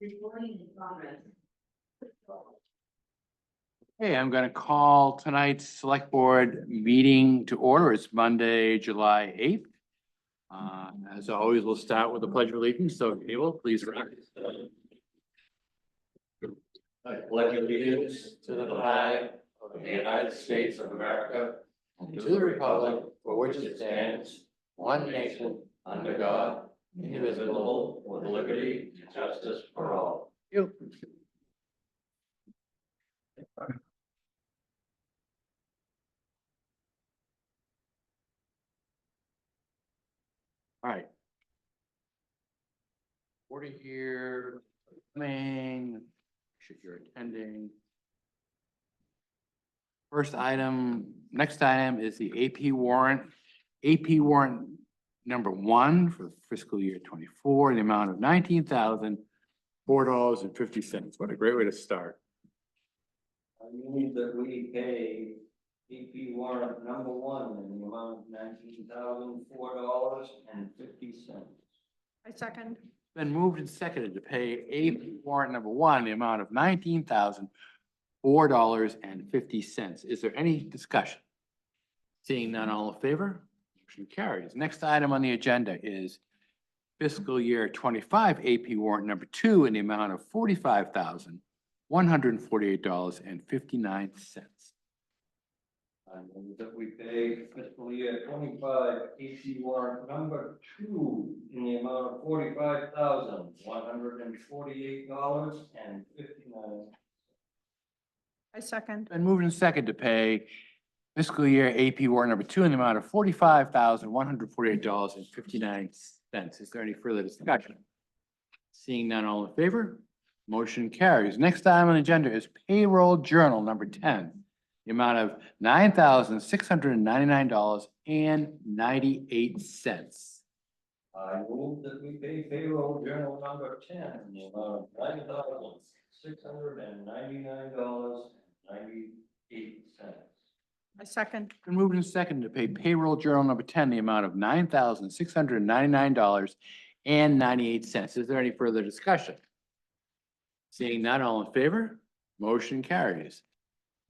Hey, I'm going to call tonight's select board meeting to order. It's Monday, July 8th. As always, we'll start with the pledge of allegiance. So Abel, please rise. I pledge allegiance to the flag of the United States of America and to the republic for which it stands, one nation, under God, indivisible, with liberty and justice for all. You. All right. Order here, coming, should you're attending. Next item is the AP warrant. AP warrant number 1 for fiscal year 24, the amount of $19,004.50. What a great way to start. I move that we pay EP warrant number 1 in the amount of $19,004.50. I second. Been moved and seconded to pay AP warrant number 1, the amount of $19,004.50. Is there any discussion? Seeing none, all in favor? Motion carries. Next item on the agenda is fiscal year 25 AP warrant number 2 in the amount of $45,148.59. I move that we pay fiscal year 25 AC warrant number 2 in the amount of $45,148.59. I second. Been moved and seconded to pay fiscal year AP warrant number 2 in the amount of $45,148.59. Is there any further discussion? Seeing none, all in favor? Motion carries. Next item on the agenda is payroll journal number 10. The amount of $9,699.98. I move that we pay payroll journal number 10 in the amount of $9,699.98. I second. Been moved and seconded to pay payroll journal number 10, the amount of $9,699.98. Is there any further discussion? Seeing none, all in favor? Motion carries.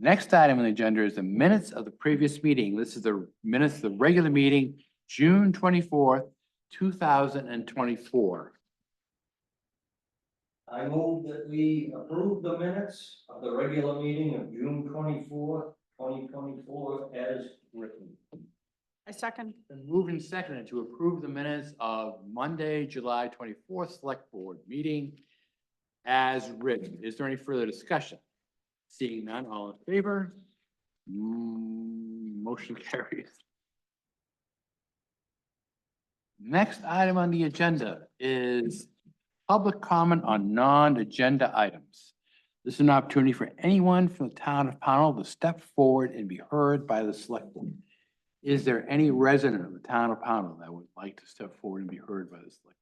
Next item on the agenda is the minutes of the previous meeting. This is the minutes of the regular meeting, June 24th, 2024. I move that we approve the minutes of the regular meeting of June 24th, 2024 as written. I second. Been moved and seconded to approve the minutes of Monday, July 24th, Select Board meeting as written. Is there any further discussion? Seeing none, all in favor? Motion carries. Next item on the agenda is public comment on non-agenda items. This is an opportunity for anyone from the town of Pownell to step forward and be heard by the select board. Is there any resident of the town of Pownell that would like to step forward and be heard by the select board?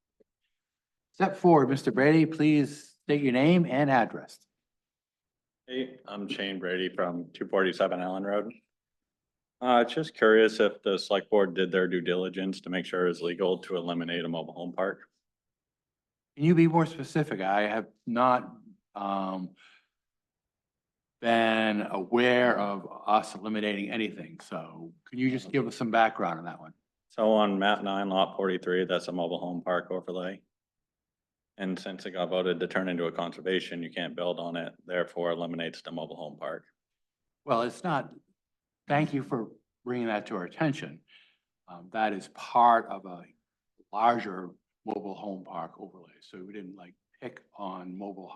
Step forward, Mr. Brady, please state your name and address. Hey, I'm Shane Brady from 247 Allen Road. Just curious if the select board did their due diligence to make sure it's legal to eliminate a mobile home park. Can you be more specific? I have not been aware of us eliminating anything. So can you just give us some background on that one? So on map 9 lot 43, that's a mobile home park overlay. And since it got voted to turn into a conservation, you can't build on it, therefore eliminates the mobile home park. Well, it's not, thank you for bringing that to our attention. That is part of a larger mobile home park overlay. So we didn't like pick on mobile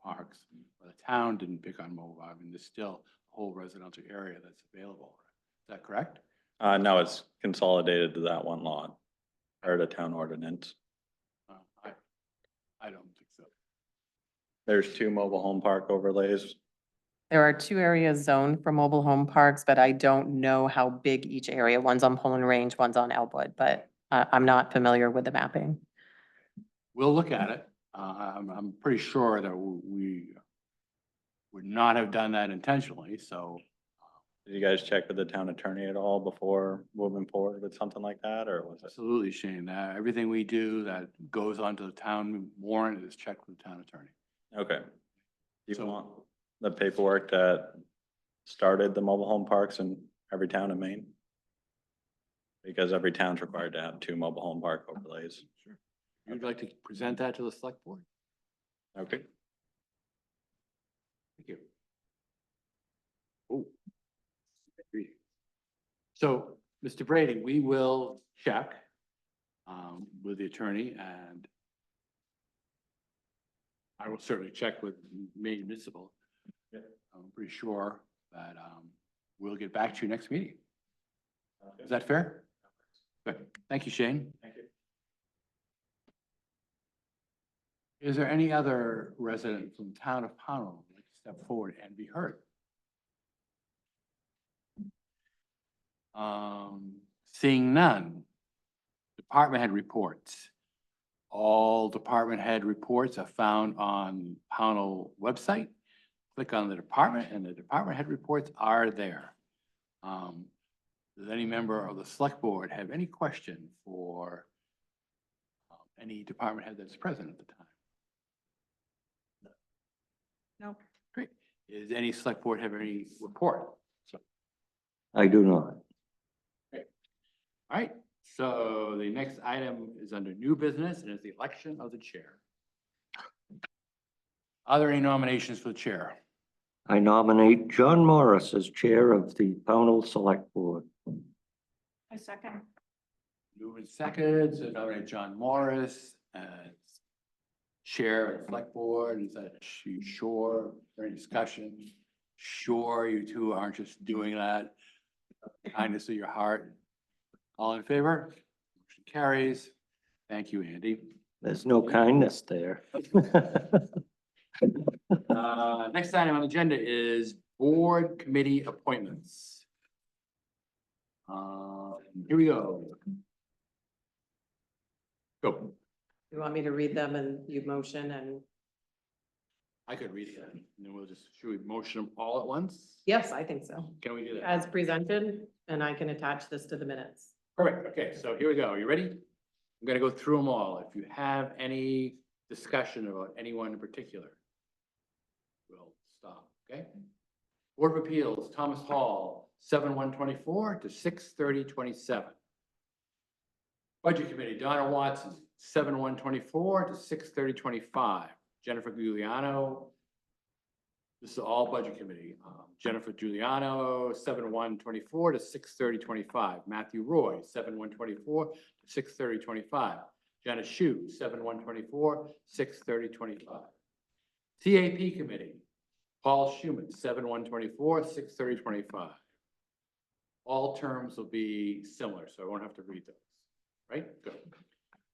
parks, or the town didn't pick on mobile. I mean, there's still a whole residential area that's available. Is that correct? No, it's consolidated to that one lot, or the town ordinance. I don't think so. There's 2 mobile home park overlays. There are 2 areas zoned for mobile home parks, but I don't know how big each area, one's on Poland Range, one's on Elwood, but I'm not familiar with the mapping. We'll look at it. I'm pretty sure that we would not have done that intentionally, so Did you guys check with the town attorney at all before moving forward with something like that, or was it? Absolutely, Shane. Everything we do that goes onto the town warrant is checked with the town attorney. Okay. Do you So- want the paperwork that started the mobile home parks in every town in Maine? Because every town's required to have 2 mobile home park overlays. Sure. You'd like to present that to the select board? Okay. Thank you. Oh. So, Mr. Brady, we will check with the attorney, and I will certainly check with Maine Municipal. I'm pretty sure that we'll get back to you next meeting. Is that fair? Good. Thank you, Shane. Thank you. Is there any other resident from the town of Pownell who'd like to step forward and be heard? Seeing none. Department head reports. All department head reports are found on Pownell website. Click on the department and the department head reports are there. Does any member of the select board have any question for any department head that's present at the time? No. Great. Is any select board have any report? I do not. All right, so the next item is under new business and is the election of the chair. Are there any nominations for the chair? I nominate John Morris as chair of the Pownell Select Board. I second. Moving second, so nominate John Morris as chair of the select board. Is that you sure? Is there any discussion? Sure, you two aren't just doing that. Kindness of your heart. All in favor? Motion carries. Thank you, Andy. There's no kindness there. Next item on the agenda is board committee appointments. Here we go. Go. You want me to read them and you motion and? I could read it and then we'll just, should we motion them all at once? Yes, I think so. Can we do that? As presented, and I can attach this to the minutes. Perfect. Okay, so here we go. Are you ready? I'm gonna go through them all. If you have any discussion about anyone in particular, we'll stop, okay? Board of Appeals, Thomas Hall, 7/1/24 to 6/30/27. Budget Committee, Donna Watson, 7/1/24 to 6/30/25. Jennifer Giuliano. This is all Budget Committee. Jennifer Giuliano, 7/1/24 to 6/30/25. Matthew Roy, 7/1/24 to 6/30/25. Jenna Shu, 7/1/24, 6/30/25. CAP Committee, Paul Schuman, 7/1/24, 6/30/25. All terms will be similar, so I won't have to read those, right? Good.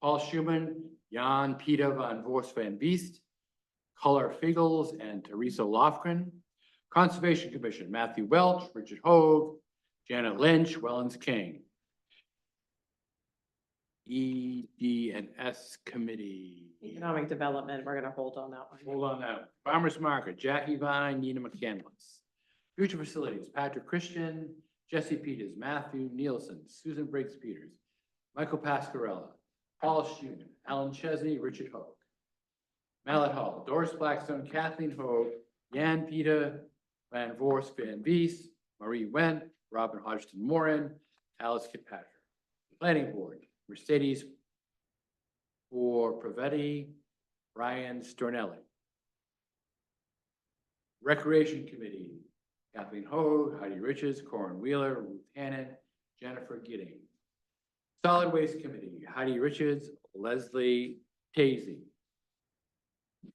Paul Schuman, Jan Peter van Voorst van Beest, Culler Figels, and Teresa Lofgren. Conservation Commission, Matthew Welch, Richard Hoag, Janet Lynch, Wellens King. ED&S Committee. Economic Development, we're gonna hold on that one. Hold on now. Farmers Market, Jackie Vine, Nina McCandless. Future Facilities, Patrick Christian, Jesse Peters, Matthew Nielsen, Susan Briggs Peters, Michael Pascarella, Paul Schuman, Alan Chesney, Richard Hoag. Mallet Hall, Doris Blackstone, Kathleen Hoag, Jan Peter Van Voorst Van Beest, Marie Wendt, Robin Hodgson Moran, Alice Kirkpatrick. Planning Board, Mercedes for Pravetti, Brian Stornelli. Recreation Committee, Kathleen Hoag, Heidi Richards, Corin Wheeler, Ruth Hannon, Jennifer Gidding. Solid Waste Committee, Heidi Richards, Leslie Tazy. Is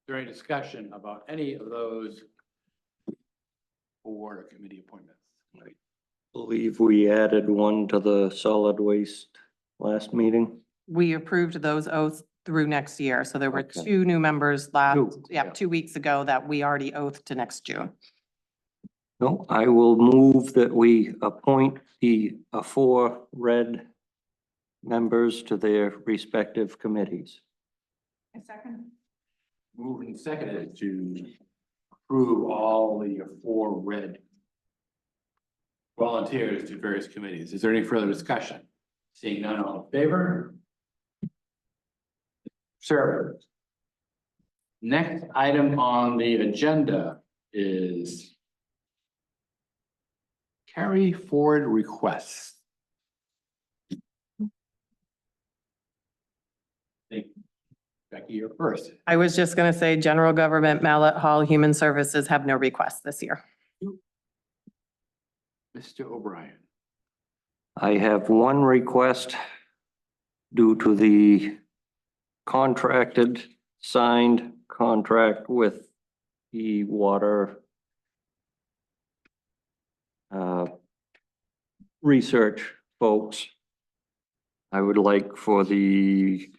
there any discussion about any of those board or committee appointments? Believe we added one to the solid waste last meeting. We approved those oaths through next year, so there were Okay. 2 new members last, Two, yeah, yeah. 2 weeks ago that we already oathed to next June. No, I will move that we appoint the 4 red members to their respective committees. I second. Moved and seconded to approve all the 4 red volunteers to various committees. Is there any further discussion? Seeing none, all in favor? Sure. Next item on the agenda is carry forward requests. Becky, you're first. I was just gonna say, general government, Mallet Hall, Human Services have no requests this year. Mr. O'Brien. I have one request due to the contracted, signed contract with the water research folks. I would like for the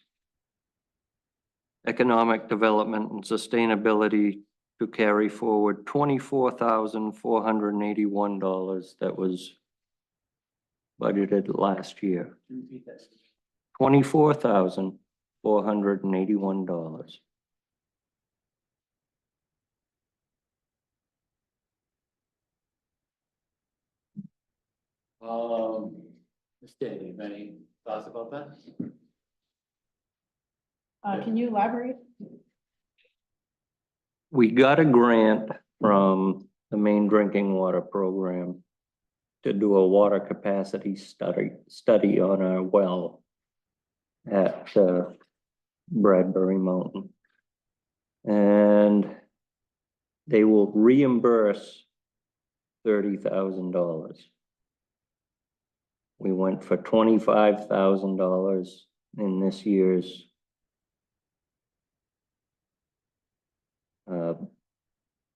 economic development and sustainability to carry forward $24,481 that was budgeted last year. $24,481. Ms. Daly, any thoughts about that? Can you elaborate? We got a grant from the Maine Drinking Water Program to do a water capacity study on our well at Bradbury Mountain. And they will reimburse $30,000. We went for $25,000 in this year's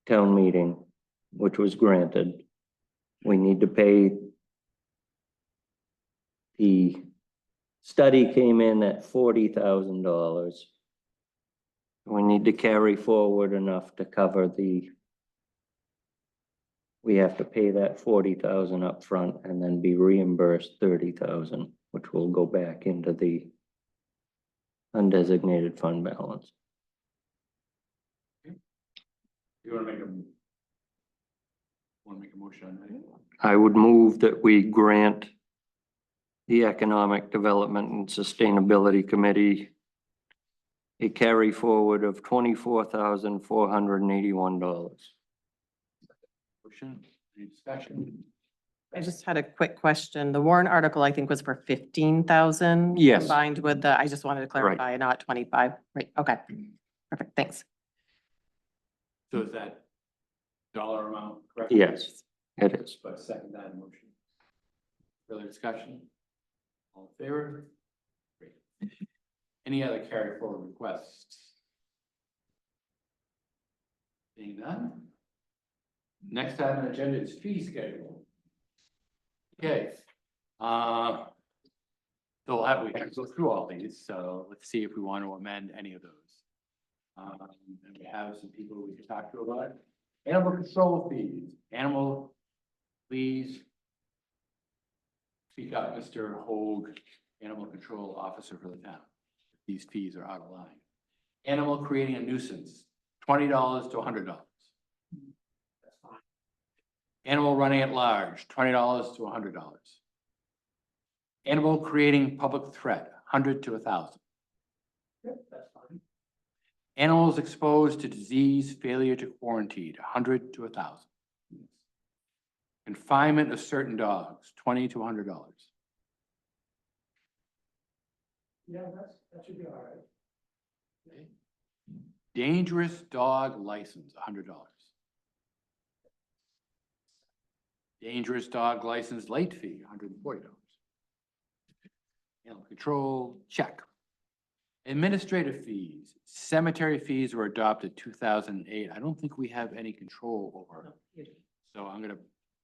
town meeting, which was granted. We need to pay. The study came in at $40,000. We need to carry forward enough to cover we have to pay that $40,000 up front and then be reimbursed $30,000, which will go back into the undesignated fund balance. You wanna make a motion on that? I would move that we grant the Economic Development and Sustainability Committee a carry forward of $24,481. Motion, any discussion? I just had a quick question. The warrant article, I think, was for 15,000. Yes. Combined with I just wanted to clarify, not 25, right? Okay, perfect, thanks. So is that dollar amount correct? Yes, it is. So I second that motion. Further discussion? All in favor? Great. Any other carry forward requests? Seeing none? Next item on the agenda is fee schedule. Okay. So we have to go through all these, so let's see if we want to amend any of those. And we have some people we can talk to about it. Animal control fees. Animal, please speak up, Mr. Hoag, Animal Control Officer for the town. These fees are out of line. Animal creating a nuisance, $20 to $100. Animal running at large, $20 to $100. Animal creating public threat, $100 to $1,000. That's fine. Animals exposed to disease, failure to quarantine, $100 to $1,000. Confinement of certain dogs, $20 to $100. Yeah, that should be all right. Okay. Dangerous dog license, $100. Dangerous dog license late fee, $140. Animal control, check. Administrative fees, cemetery fees were adopted 2008. I don't think we have any control over. So I'm gonna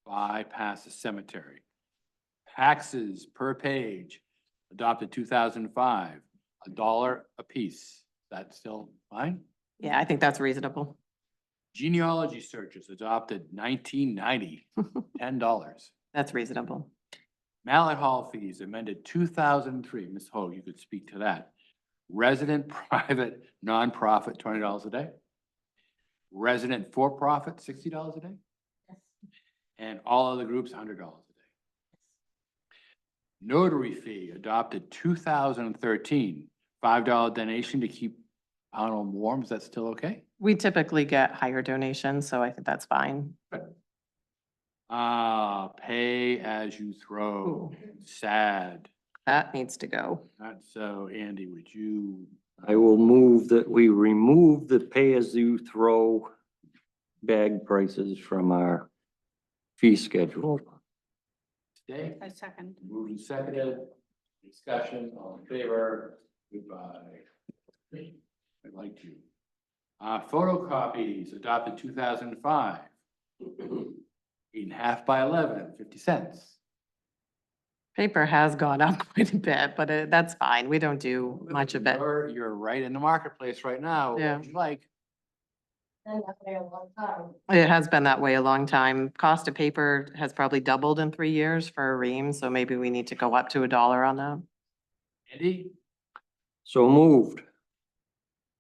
bypass the cemetery. Taxes per page, adopted 2005, $1 a piece. That's still fine? Yeah, I think that's reasonable. Genealogy searches adopted 1990, $10. That's reasonable. Mallet Hall fees amended 2003. Ms. Hoag, you could speak to that. Resident private nonprofit, $20 a day. Resident for-profit, $60 a day. And all other groups, $100 a day. Notary fee adopted 2013, $5 donation to keep Pownell warm. Is that still okay? We typically get higher donations, so I think that's fine. Pay as you throw. Ooh. Sad. That needs to go. Not so, Andy, would you? I will move that we remove the pay-as-you-throw bag prices from our fee schedule. Stay? I second. Moved and seconded. Discussion, all in favor? Goodbye. I'd like to. Photocopies adopted 2005. 8.5 by 11, 50 cents. Paper has gone up quite a bit, but that's fine. We don't do much of it. You're right in the marketplace right now. What Yeah. would you like? It has been that way a long time. Cost of paper has probably doubled in 3 years for a ream, so maybe we need to go up to $1 on that. Andy, So moved.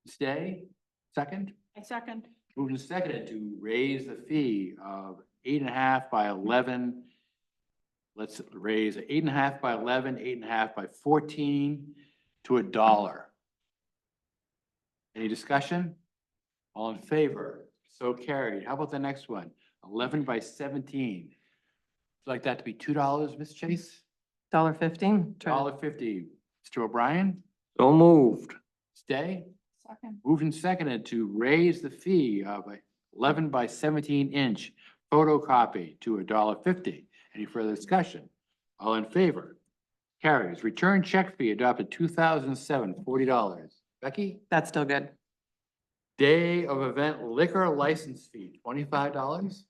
stay? Second? I second. Moved and seconded to raise the fee of 8.5 by 11. Let's raise 8.5 by 11, 8.5 by 14 to $1. Any discussion? All in favor? So carried. How about the next one? 11 by 17. Would you like that to be $2, Ms. Chase? $1.15? $1.50. Mr. O'Brien? So moved. Stay? Second. Moved and seconded to raise the fee of a 11 by 17 inch photocopy to $1.50. Any further discussion? All in favor? Carries. Return check fee adopted 2007, $40. Becky? That's still good. Day of event liquor license fee, $25.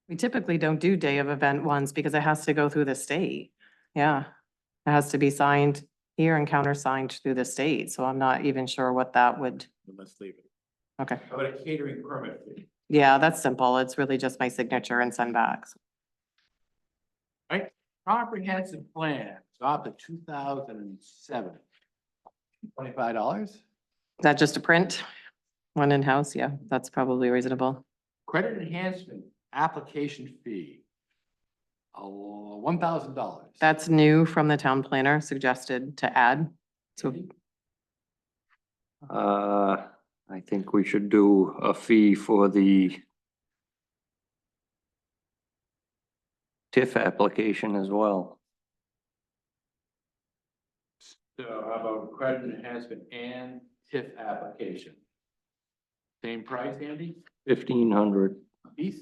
We typically don't do day of event ones because it has to go through the state. Yeah. It has to be signed here and countersigned through the state, so I'm not even sure what that would, Let's leave it. okay. How about a catering permit fee? Yeah, that's simple. It's really just my signature and send backs. Right? Comprehensive plan adopted 2007. $25. Is that just a print? One in-house? Yeah, that's probably reasonable. Credit enhancement application fee. $1,000. That's new from the town planner suggested to add. So I think we should do a fee for the TIF application as well. So how about credit enhancement and TIF application? Same price, Andy? 1,500 A piece?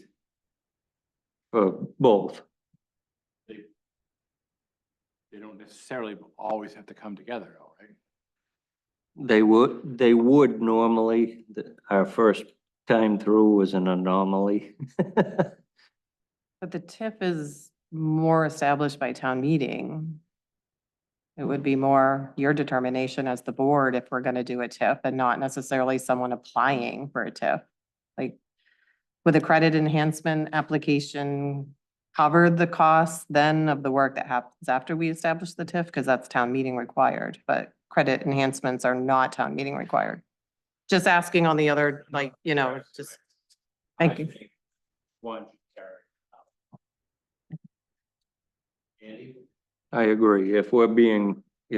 for both. They don't necessarily always have to come together, all right? They would normally. Our first time through was an anomaly. but the TIF is more established by town meeting. It would be more your determination as the board if we're gonna do a TIF and not necessarily someone applying for a TIF. Like, with a credit enhancement application cover the cost then of the work that happens after we establish the TIF, because that's town meeting required, but credit enhancements are not town meeting required. Just asking on the other, like, you know, just, thank you. I think one, carry. Andy? I agree. If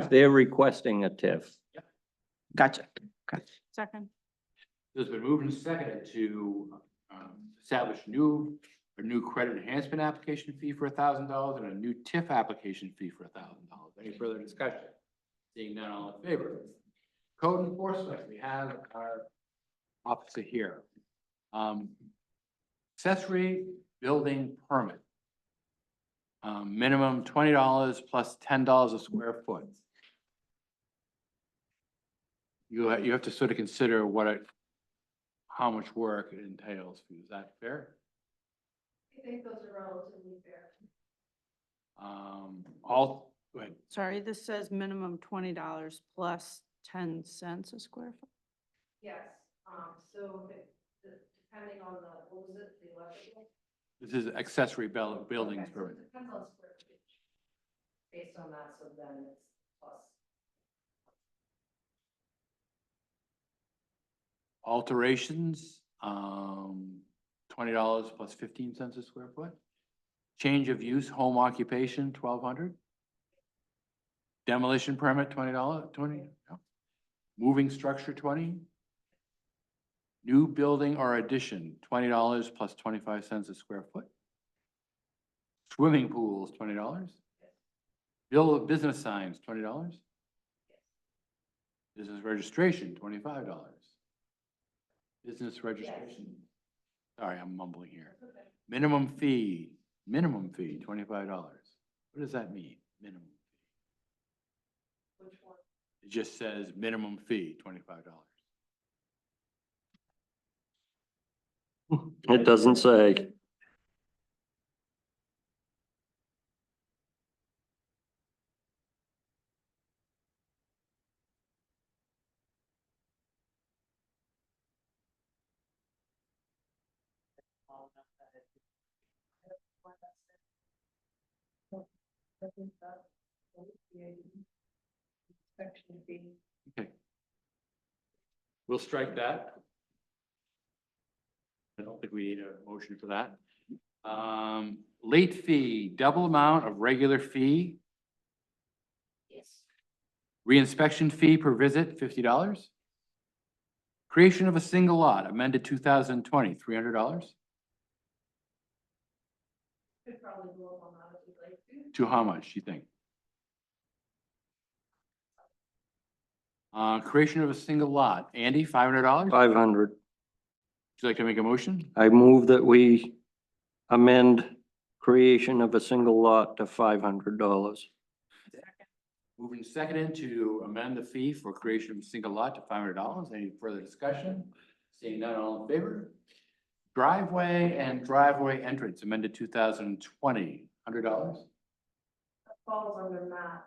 they're requesting a TIF, Gotcha. Second. There's been moved and seconded to establish a new credit enhancement application fee for $1,000 and a new TIF application fee for $1,000. Any further discussion? Seeing none, all in favor? Code enforcement, we have our officer here. Accessory building permit. Minimum $20 plus $10 a square foot. You have to sort of consider how much work it entails. Is that fair? I think those are relatively fair. Go ahead. Sorry, this says minimum $20 plus 10 cents a square foot. Yes, so depending on what was it, the electrical? This is accessory buildings Okay, so permit. it depends on square footage. Based on that, so then it's plus. Alterations, $20 plus 15 cents a square foot. Change of use, home occupation, 1,200. Demolition permit, $20, 20? No. Moving structure, 20? New building or addition, $20 plus 25 cents a square foot. Swimming pools, $20. Bill of business signs, $20. Business registration, $25. Business registration. Sorry, I'm mumbling here. Minimum fee, $25. What does that mean, minimum? Which one? It just says minimum fee, $25. It doesn't say. Okay. We'll strike that. I don't think we need a motion for that. Late fee, double amount of regular fee. Yes. Reinspection fee per visit, $50. Creation of a single lot, amended 2020, $300. Could probably go up on that if you'd like to. To how much, do you think? Creation of a single lot, Andy, $500? Would 500. you like to make a motion? I move that we amend creation of a single lot to $500. Moving seconded to amend the fee for creation of a single lot to $500. Any further discussion? Seeing none, all in favor? Driveway and driveway entrance amended 2020, $100. That falls under Matt,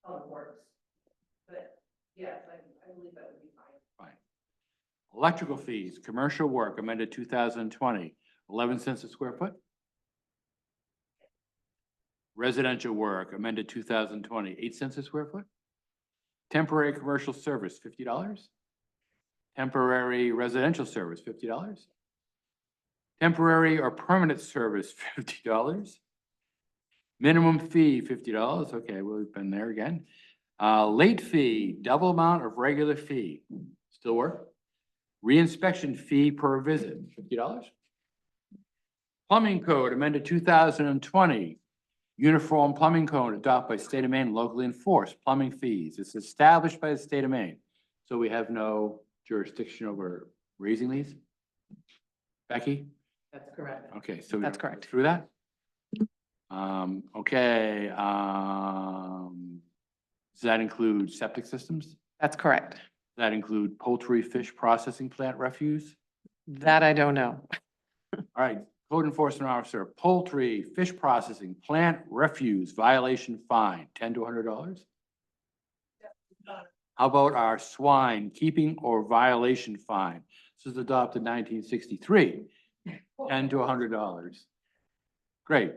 Public Works. But yes, I believe that would be fine. Fine. Electrical fees, commercial work amended 2020, 11 cents a square foot. Residential work amended 2020, 8 cents a square foot. Temporary commercial service, $50. Temporary residential service, $50. Temporary or permanent service, $50. Minimum fee, $50. Okay, well, we've been there again. Late fee, double amount of regular fee. Still work? Reinspection fee per visit, $50. Plumbing code amended 2020. Uniform plumbing code adopted by state of Maine, locally enforced plumbing fees. It's established by the state of Maine. So we have no jurisdiction over raising these? Becky? That's correct. Okay, so. we That's don't go correct. Through that? Okay, does that include septic systems? Does That's correct. that include poultry, fish processing plant refuse? That I don't know. All right, code enforcement officer, poultry, fish processing, plant refuse, violation fine, $10 to $100? How about our swine keeping or violation fine? This was adopted 1963, $10 to $100. Great.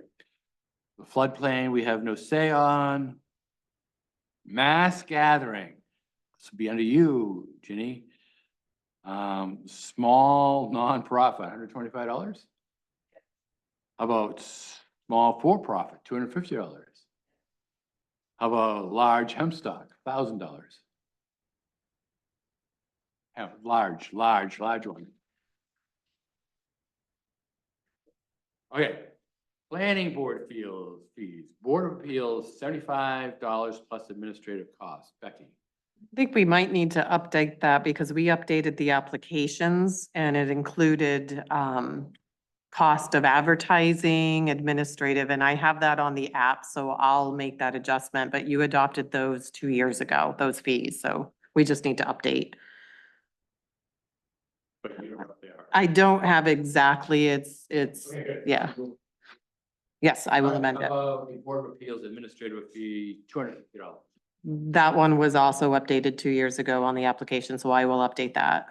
The floodplain, we have no say on. Mass gathering, this will be under you, Ginny. Small nonprofit, $125. How about small for-profit, $250? How about large hemp stock, $1,000? Yeah, large one. Okay, planning board fees, Board of Appeals, $75 plus administrative costs. Becky? I think we might need to update that because we updated the applications and it included cost of advertising, administrative, and I have that on the app, so I'll make that adjustment, but you adopted those 2 years ago, those fees, so we just need to update. But you don't know what they are. I don't have exactly, it's, Okay, good. yeah. Yes, I will All right, amend how it. about the Board of Appeals administrative fee, $250? That one was also updated 2 years ago on the application, so I will update that.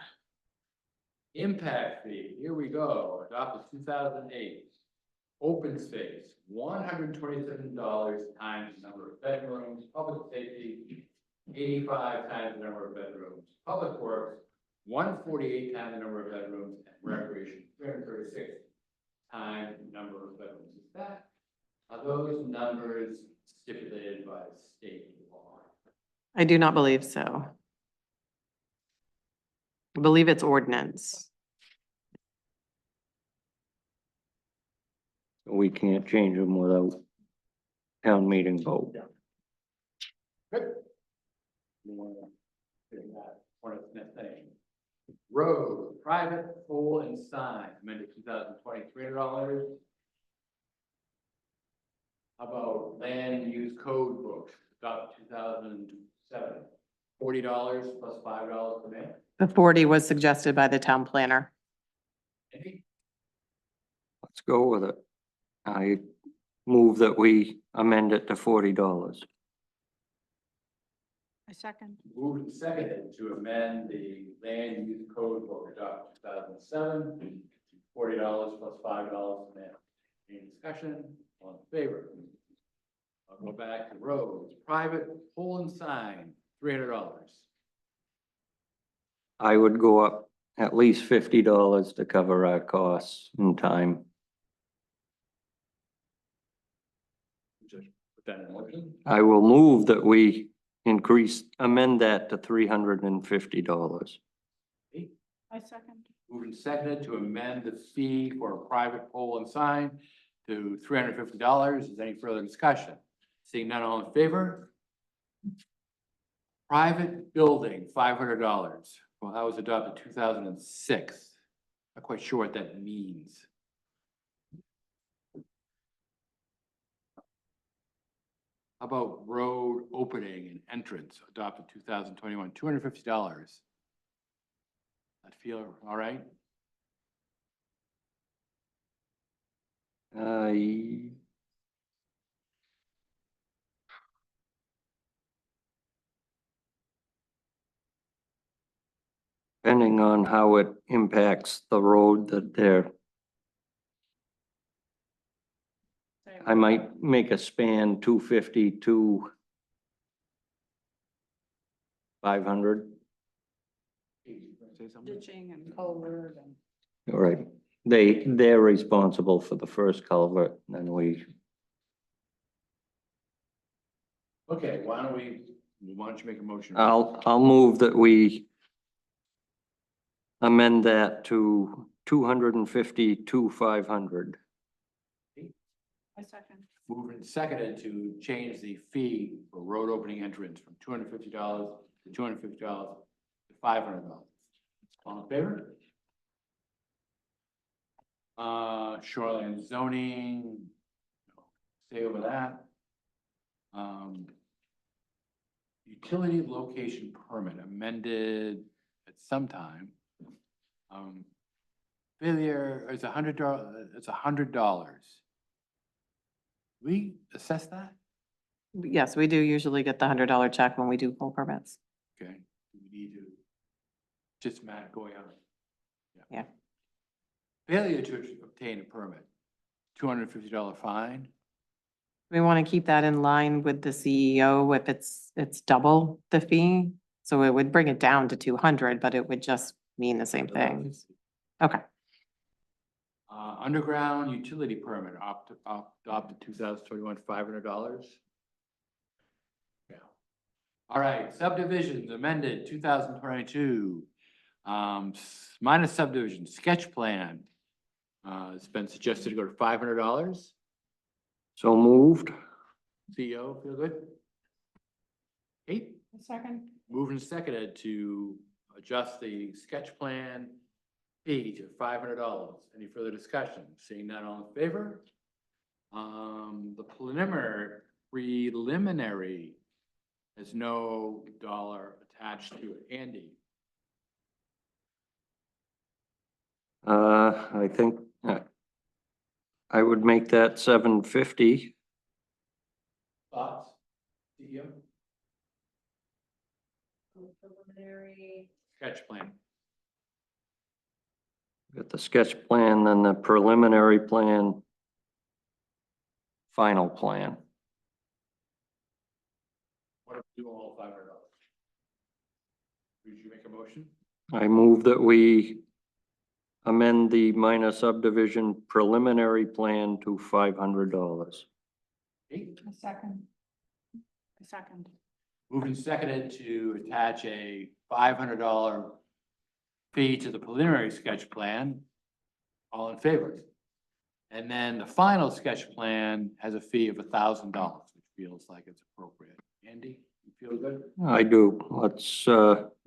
Impact fee, here we go, adopted 2008. Open space, $127 times the number of bedrooms. Public safety, 85 times the number of bedrooms. Public works, 148 times the number of bedrooms. And recreation, 336 times the number of bedrooms. Are those numbers stipulated by state law? I do not believe so. I believe it's ordinance. We can't change them without town meeting vote. Good. You wanna figure that, what is the next thing? Road, private pole and sign, amended $2,023. How about land use code books, adopt 2007, $40 plus $5 per man? The 40 was suggested by the town planner. Any? Let's go with it. I move that we amend it to $40. I second. Moved and seconded to amend the land use code book, adopt 2007, $40 plus $5 per man. Any discussion? All in favor? I'll go back to roads, private pole and sign, $300. I would go up at least $50 to cover our costs and time. Just put that in motion. I will move that we amend that to $350. I second. Moved and seconded to amend the fee for a private pole and sign to $350. Is there any further discussion? Seeing none, all in favor? Private building, $500. Well, that was adopted 2006. Not quite sure what that means. How about road opening and entrance, adopted 2021, $250. That feel all right? Depending on how it impacts the road that I might make a span 250 to 500. Say something? Ditching and culvert and. All right, they're responsible for the first culvert, and then we, Okay, why don't you make a motion? I'll move that we amend that to 250 to 500. I second. Moved and seconded to change the fee for road opening entrance from $250 to $250 to $500. All in favor? Shoreline zoning, stay over that. Utility location permit amended at some time. Failure is $100, it's $100. We assess that? Yes, we do usually get the $100 check when we do pull permits. Okay, we need to, just Matt going on. Yeah. Failure to obtain a permit, $250 fine. We want to keep that in line with the CEO if it's double the fee. So it would bring it down to 200, but it would just mean the same thing. Okay. Underground utility permit, adopted 2021, $500. Yeah. All right, subdivisions amended 2022. Minus subdivision, sketch plan. It's been suggested to go to $500. So moved. CEO, feel good? Eight, Second. moved and seconded to adjust the sketch plan fee to $500. Any further discussion? Seeing none, all in favor? The preliminary has no dollar attached to it. Andy? I think I would make that $750. Thoughts? CEO? Preliminary, Sketch plan. Got the sketch plan, then the preliminary plan, final plan. What if we do all $500? Would you make a motion? I move that we amend the minor subdivision preliminary plan to $500. Eight, Second. Second. Moved and seconded to attach a $500 fee to the preliminary sketch plan. All in favor? And then the final sketch plan has a fee of $1,000, which feels like it's appropriate. Andy, you feel good? I do.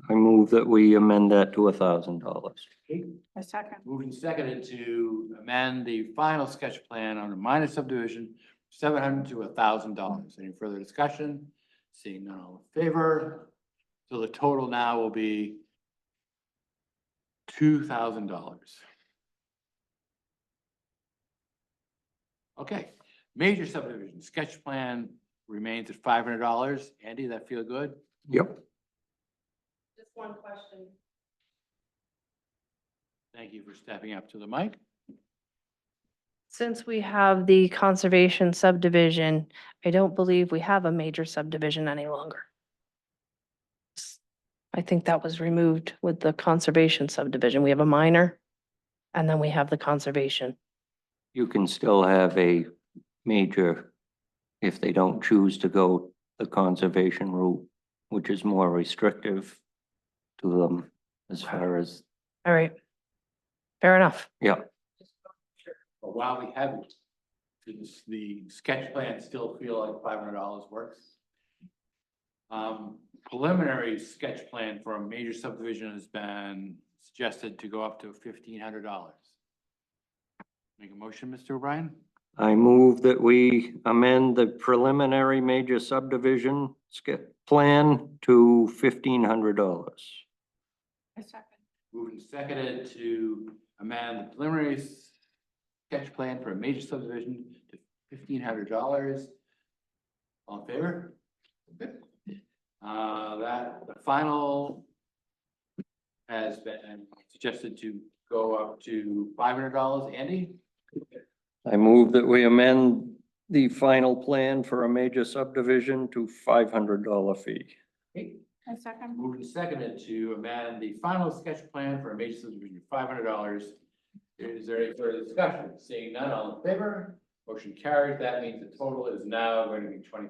I move that we amend that to $1,000. I second. Moved and seconded to amend the final sketch plan on a minor subdivision, $700 to $1,000. Any further discussion? Seeing none, all in favor? So the total now will be $2,000. Okay, major subdivision, sketch plan remains at $500. Andy, that feel good? Yep. Just one question. Thank you for stepping up to the mic. Since we have the conservation subdivision, I don't believe we have a major subdivision any longer. I think that was removed with the conservation subdivision. We have a minor and then we have the conservation. You can still have a major if they don't choose to go the conservation route, which is more restrictive to them as far as, All right. Fair enough. yeah. But while we have it, does the sketch plan still feel like $500 works? Preliminary sketch plan for a major subdivision has been suggested to go up to $1,500. Make a motion, Mr. O'Brien? I move that we amend the preliminary major subdivision plan to $1,500. I second. Moved and seconded to amend the preliminary sketch plan for a major subdivision to $1,500. All in favor? Good. The final has been suggested to go up to $500. Andy? I move that we amend the final plan for a major subdivision to $500 fee. I second. Moved and seconded to amend the final sketch plan for a major subdivision to $500. Is there any further discussion? Seeing none, all in favor? Motion carried. That means the total is now going to be $2,500.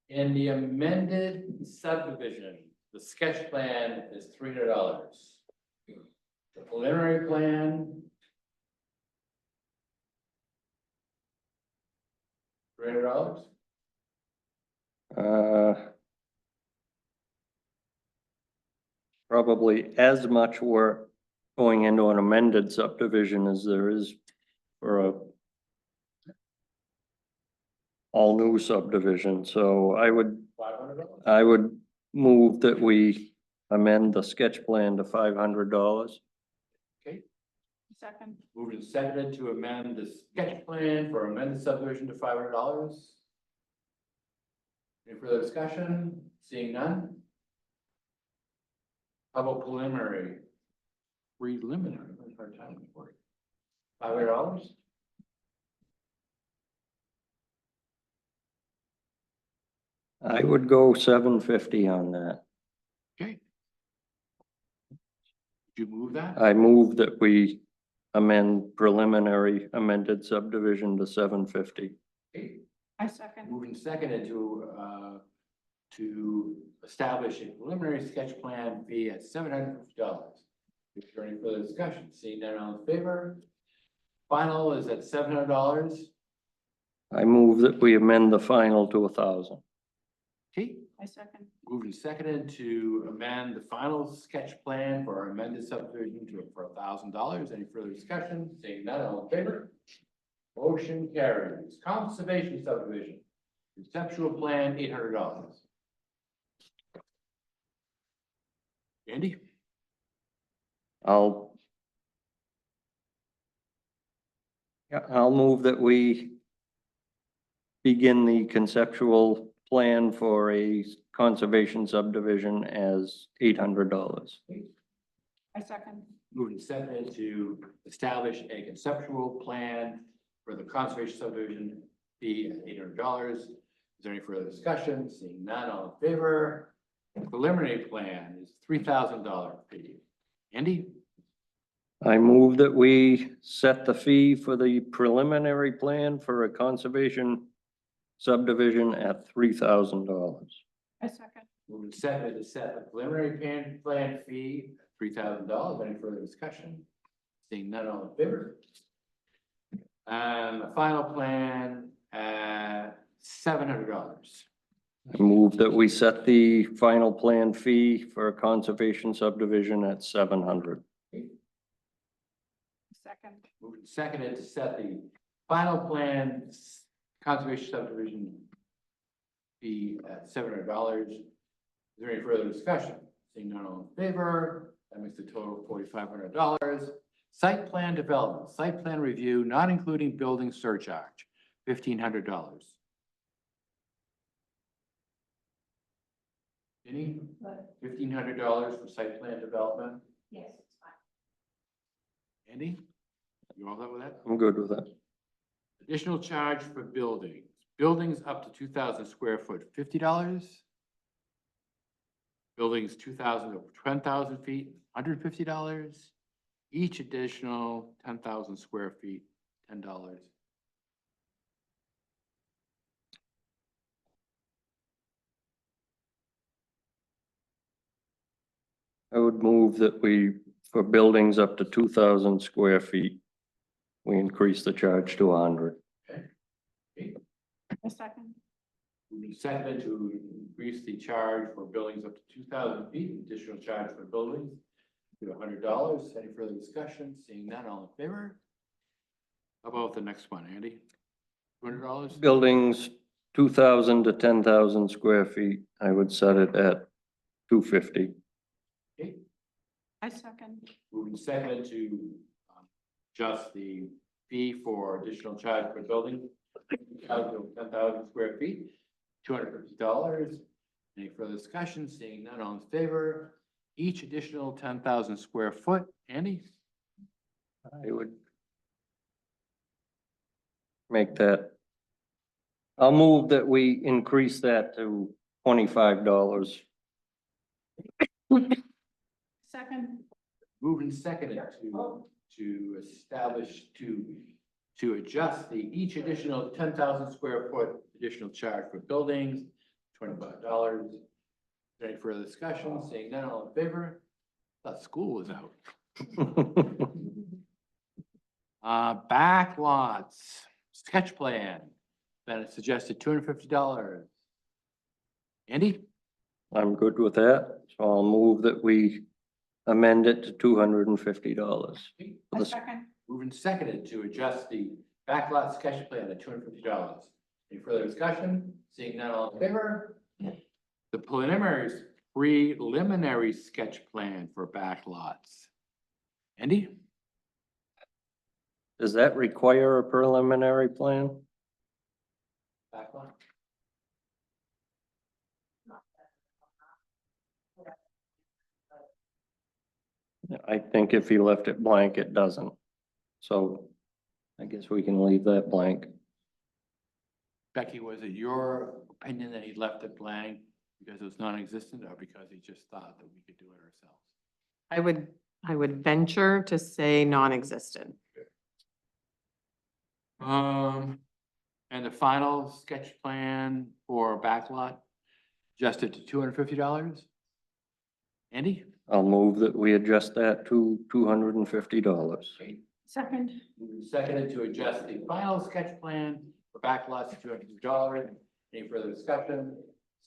In the amended subdivision, the sketch plan is $300. The preliminary plan. $300? Probably as much work going into an amended subdivision as there is for a all new subdivision, so $500? I would move that we amend the sketch plan to $500. Okay. Second. Moved and seconded to amend the sketch plan for amended subdivision to $500. Any further discussion? Seeing none? How about preliminary? Preliminary, what a hard time for it. $500? I would go $750 on that. Okay. Did you move that? I move that we amend preliminary amended subdivision to $750. Okay. I second. Moved and seconded to establish a preliminary sketch plan fee at $750. Is there any further discussion? Seeing none, all in favor? Final is at $700. I move that we amend the final to $1,000. Okay. I second. Moved and seconded to amend the final sketch plan for our amended subdivision for $1,000. Any further discussion? Seeing none, all in favor? Motion carries. Conservation subdivision. Conceptual plan, $800. Andy? I'll move that we begin the conceptual plan for a conservation subdivision as $800. I second. Moved and seconded to establish a conceptual plan for the conservation subdivision fee at $800. Is there any further discussion? Seeing none, all in favor? Preliminary plan is $3,000 fee. Andy? I move that we set the fee for the preliminary plan for a conservation subdivision at $3,000. I second. Moving second to set the preliminary plan fee, $3,000. Any further discussion? Seeing none, all in favor? And the final plan at $700. I move that we set the final plan fee for a conservation subdivision at 700. Second. Moving seconded to set the final plan conservation subdivision fee at $700. Is there any further discussion? Seeing none, all in favor? That makes the total $4,500. Site plan development, site plan review, not including building surcharge, $1,500. Any? $1,500 for site plan development? Yes, it's fine. Andy? You all set with that? I'm good with that. Additional charge for buildings. Buildings up to 2,000 square foot, $50. Buildings 2,000 to 10,000 feet, $150. Each additional 10,000 square feet, $10. I would move that we, for buildings up to 2,000 square feet, we increase the charge to 100. I second. Moving seconded to increase the charge for buildings up to 2,000 feet, additional charge for buildings to $100. Any further discussion? Seeing none, all in favor? How about the next one, Andy? $200? Buildings 2,000 to 10,000 square feet, I would set it at 250. Okay. I second. Moving seconded to adjust the fee for additional charge for building, 2,000 to 10,000 square feet, $250. Any further discussion? Seeing none, all in favor? Each additional 10,000 square foot, Andy? I would make that. I'll move that we increase that to $25. Second. Moving seconded to establish, to adjust the each additional 10,000 square foot additional charge for buildings, $25. Any further discussion? Seeing none, all in favor? Thought school was out. Back lots, sketch plan, that is suggested $250. Andy? I'm good with that, so I'll move that we amend it to $250. I second. Moving seconded to adjust the backlot sketch plan at $250. Any further discussion? Seeing none, all in favor? The preliminary sketch plan for backlots. Andy? Does that require a preliminary plan? Backlot? I think if he left it blank, it doesn't. So I guess we can leave that blank. Becky, was it your opinion that he left it blank because it was non-existent or because he just thought that we could do it ourselves? I would venture to say non-existent. And the final sketch plan for backlot adjusted to $250? Andy? I'll move that we adjust that to $250. Second. Seconded to adjust the final sketch plan for backlots to $250. Any further discussion?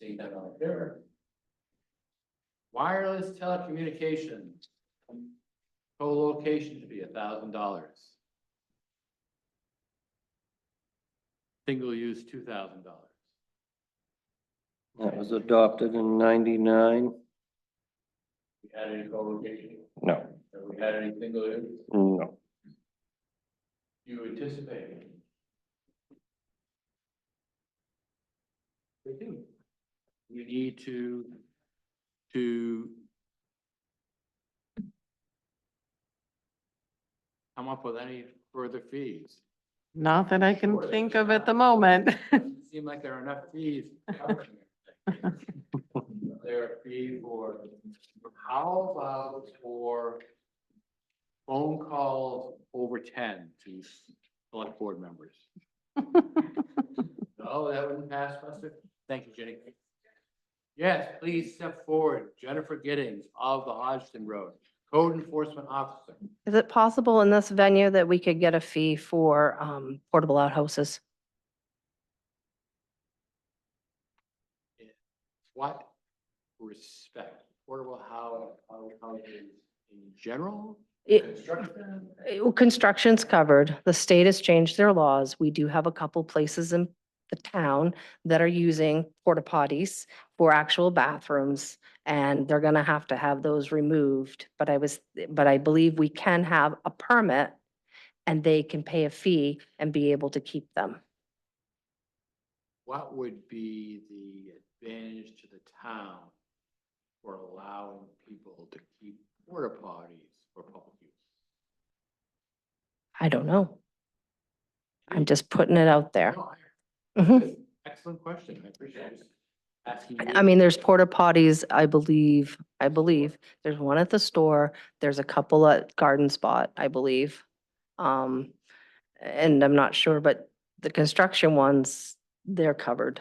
Seeing none, all in favor? Wireless telecommunications. Co-location to be $1,000. Single use $2,000. That was adopted in 99. We had any co-location? No, Have we had any single use? no. You anticipate? We do. We need to come up with any further fees. Not that I can think of at the moment. Seem like there are enough fees. covering everything. There are fee for, how about for phone calls over 10 to select board members? No, that wouldn't pass, Buster. Thank you, Jenny. Yes, please step forward. Jennifer Giddings of the Hodgson Road, Code Enforcement Officer. Is it possible in this venue that we could get a fee for portable outhouses? What respect? Portable houses in general? It- Construction? Construction's covered. The state has changed their laws. We do have a couple places in the town that are using porta potties for actual bathrooms, and they're gonna have to have those removed. But I believe we can have a permit and they can pay a fee and be able to keep them. What would be the advantage to the town for allowing people to keep porta potties for public use? I don't know. I'm just putting it out there. No, Mhm. excellent question. I appreciate it. Asking you. I mean, there's porta potties, I believe, there's one at the store, there's a couple at Garden Spot, I believe. And I'm not sure, but the construction ones, they're covered.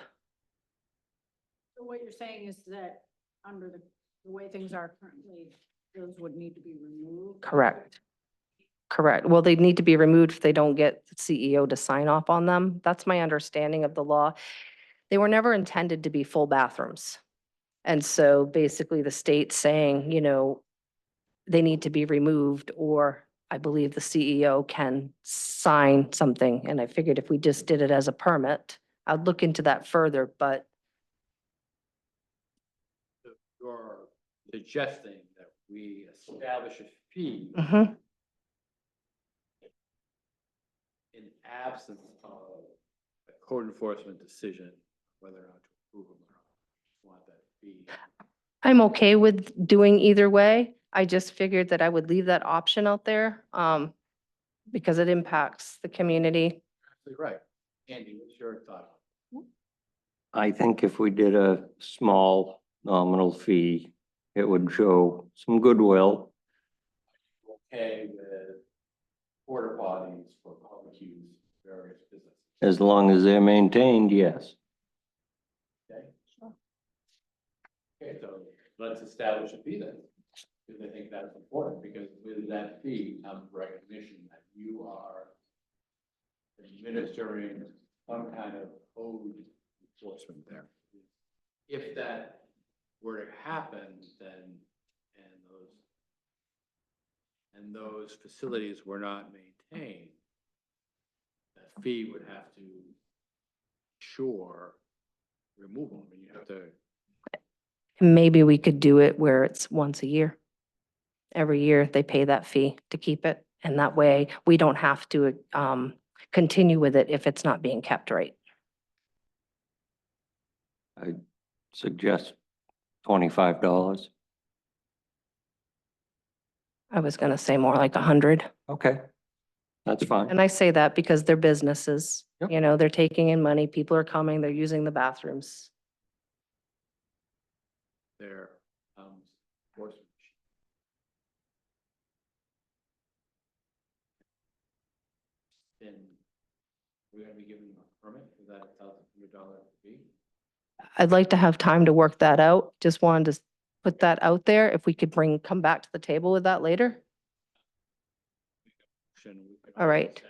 So what you're saying is that under the way things are currently, those would need to be removed? Correct. Correct. Well, they need to be removed if they don't get the CEO to sign off on them. That's my understanding of the law. They were never intended to be full bathrooms. And so basically the state's saying, they need to be removed, or I believe the CEO can sign something. And I figured if we just did it as a permit, I'd look into that further, but You're suggesting that we establish a fee mhm, in absence of a code enforcement decision, whether or not to approve them or not. Just want that fee. I'm okay with doing either way. I just figured that I would leave that option out there, because it impacts the community. Absolutely right. Andy, what's your thought? I think if we did a small nominal fee, it would show some goodwill. Okay with porta potties for public use, various businesses. As long as they're maintained, yes. Okay? Okay, so let's establish a fee then. Because I think that's important, because with that fee comes recognition that you are administering some kind of code enforcement there. If that were to happen, then, and those facilities were not maintained, that fee would have to ensure removal. I mean, you have to. Maybe we could do it where it's once a year. Every year they pay that fee to keep it. And that way we don't have to continue with it if it's not being kept right. I suggest $25. I was gonna say more like 100. Okay, that's fine. And I say that because they're businesses, Yep. they're taking in money, people are coming, they're using the bathrooms. Their enforcement. Then we're gonna be giving them a permit for that $1,100 fee. I'd like to have time to work that out. Just wanted to put that out there. If we could come back to the table with that later. All right.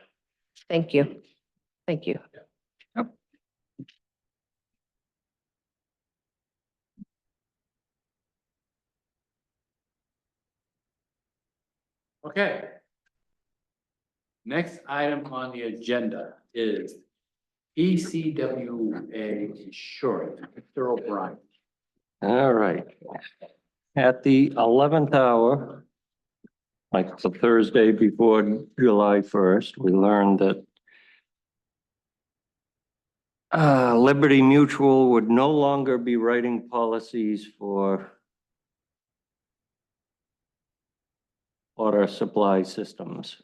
Thank you. Thank you. Okay. Next item on the agenda is ECWA insurance, Mr. O'Brien. All right. At the 11th hour, like the Thursday before July 1st, we learned that Liberty Mutual would no longer be writing policies for water supply systems.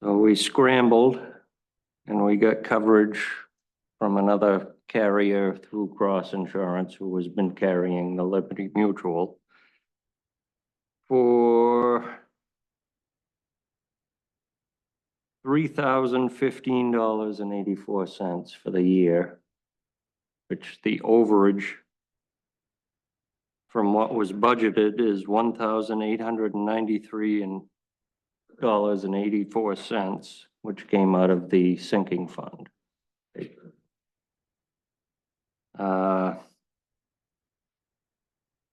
So we scrambled and we got coverage from another carrier through Cross Insurance, who has been carrying the Liberty Mutual for $3,015.84 for the year, which the overage from what was budgeted is $1,893.84, which came out of the sinking fund.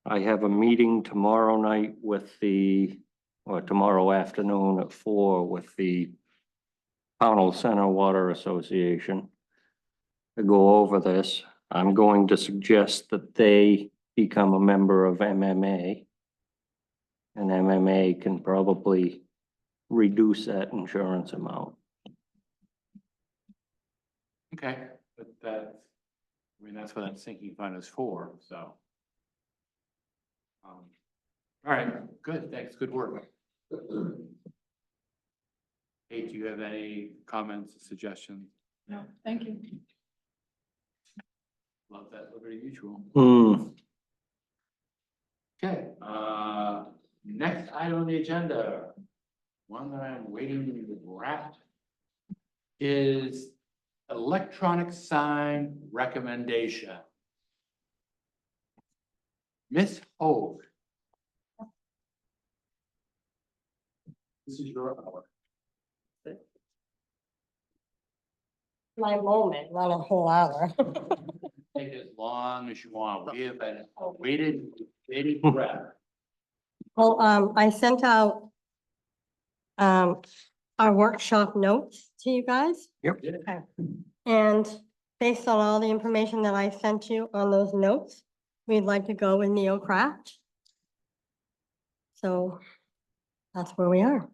I have a meeting tomorrow night with or tomorrow afternoon at 4 with the Pownell Center Water Association to go over this. I'm going to suggest that they become a member of MMA. And MMA can probably reduce that insurance amount. Okay, but that's, I mean, that's what that sinking fund is for, so. All right, good, thanks, good work. Kate, do you have any comments, suggestions? No, thank you. Love that Liberty Mutual. Hmm, Okay, next item on the agenda, one that I'm waiting to wrap, is electronic sign recommendation. Miss Hoag. This is your hour. My moment, not a whole hour. Take as long as you want. We have been waited, bated breath. Well, I sent out our workshop notes to you guys. Okay. And based on all the information that I sent you on those notes, we'd like to go with NeoCraft. So that's where we are.